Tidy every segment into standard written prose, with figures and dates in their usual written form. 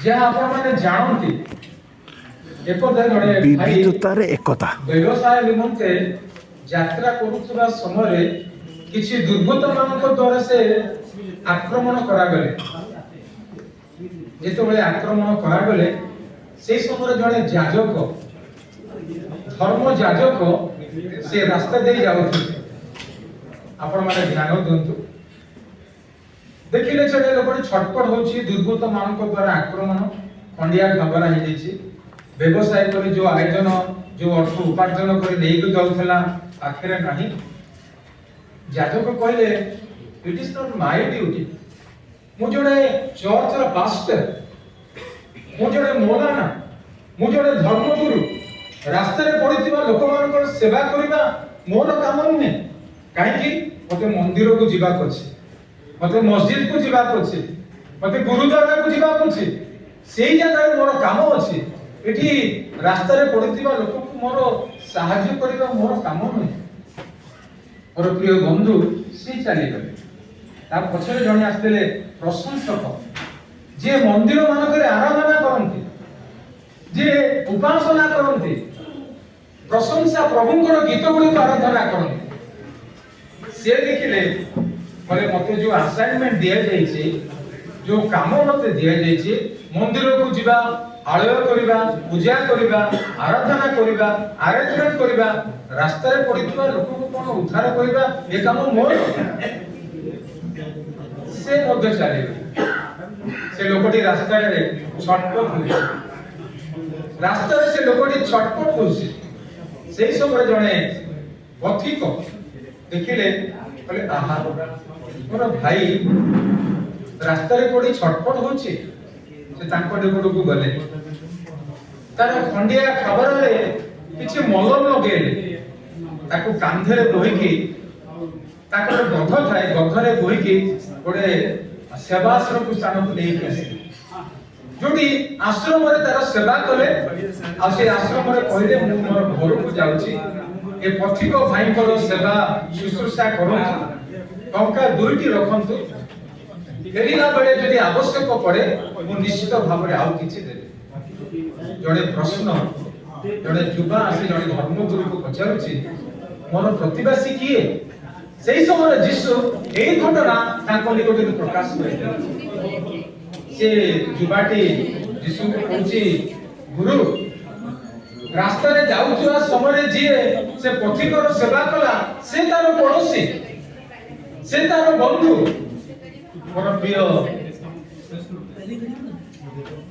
जहाँ आपण माने जानती एकता जड़े विविधतार एकता व्यवसाय निमंते यात्रा करुवा समय किसी दुर्गत मान द्वारा से आक्रमण करागले जिते आक्रमण करागले से समय जड़े जाजक धर्म जाजक से रास्ता दे जाउथि आपण माने ध्यान दियंतु देखिले छडे लोक छटपट होची दुर्गत मान द्वारा आक्रमण खंडिया खबरा हे दिछि व्यवसाय करे जो आयोजन जो अर्थ उपार्जन करे लेके जाउथला आखिरे नाही जाजक कहले it is not my duty मु जोडे चर्च रा पास्टर मु जोडे मौलाना मु जोडे धर्मगुरु रास्ता रे पड़िथिबा लोक मानकर सेवा करिबा मोर काम नुहे काहे कि मते मंदिर को जिबा करछि मते मस्जिद को जिबा करछि मते गुरुद्वारा को जिबा करछि सेही जगह रे मोर काम अछि एठी रास्ता रे पड़िथिबा लोक को मोर सहाय्य करिबा मोर काम नुहे मोर प्रिय बंधु से चली गले ता पछरे जणे आस्तेले प्रशंसक जे मंदिर मानकरे आराधना करंती जे उपासना करंती प्रशंसा प्रभुंकर गीत गुड़ी आराधना करंती से देखिले बोले मते जो असाइनमेंट दिया जाइछे जो काम मते दिया जाइछे मंदिर को जिबा आलय करिबा पूजा करिबा आराधना करिबा अरेंजमेंट करिबा रास्ता रे पड़ितबा लोक को कोन उद्धार करिबा ए काम मोर से मध्य चले से लोकटी रास्ता रे छटपट होई रास्ता रे से लोकटी छटपट होई सेही समय जणे पथिक देखिले कहले आहा मोर भाई रास्ता रे पड़ी छटपट होची से तांको निकट को गले तार खंडिया खबर रे किछि मलम लगेले ताको कांधे रे बोहिकी ताको गध थाए गधरे बोहिकी गोटे सेवाश्रम को स्थान को लेके आसे जोटी आश्रम रे तार सेवा कले आ से आश्रम रे कहले मु मोर घर को जाउची ए पथिक भाई को सेवा शुश्रूषा करू टंका दुईटी रखंतु फेरिला बेले जदि आवश्यक पड़े मु निश्चित भाव रे आउ किछि देबे जड़े प्रश्न जड़े युवा आसी जड़े धर्मगुरु को पचारुची मोर प्रतिवासी किए सेही समय जीशु एई घटना ताको निकट में प्रकाश करे से युवाटी जीशु को कहूची गुरु रास्ता रे जाउथुवा समय जिए से पथिकर सेवा कला से तार पड़ोसी से तार बंधु मोर प्रिय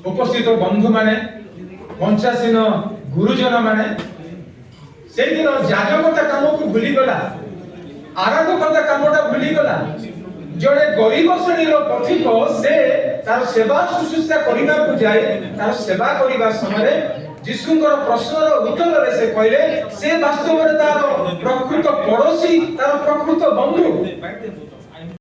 उपस्थित बंधु माने पंचासीन गुरुजन माने से दिन जाजकता काम को भूली गला आराधकता कामटा भूली गला जड़े गरीब श्रेणीर पथिक से तार सेवा शुश्रूषा करिबा को जाए तार सेवा करिबा समय जीशुଙ୍କର ପ୍ରଶ୍ନର ଉତ୍ତରରେ ସେ କହିଲେ ସେ ବାସ୍ତବରେ ତାର ପ୍ରକୃତ ପଡ଼ୋଶୀ ତାର ପ୍ରକୃତ ବନ୍ଧୁ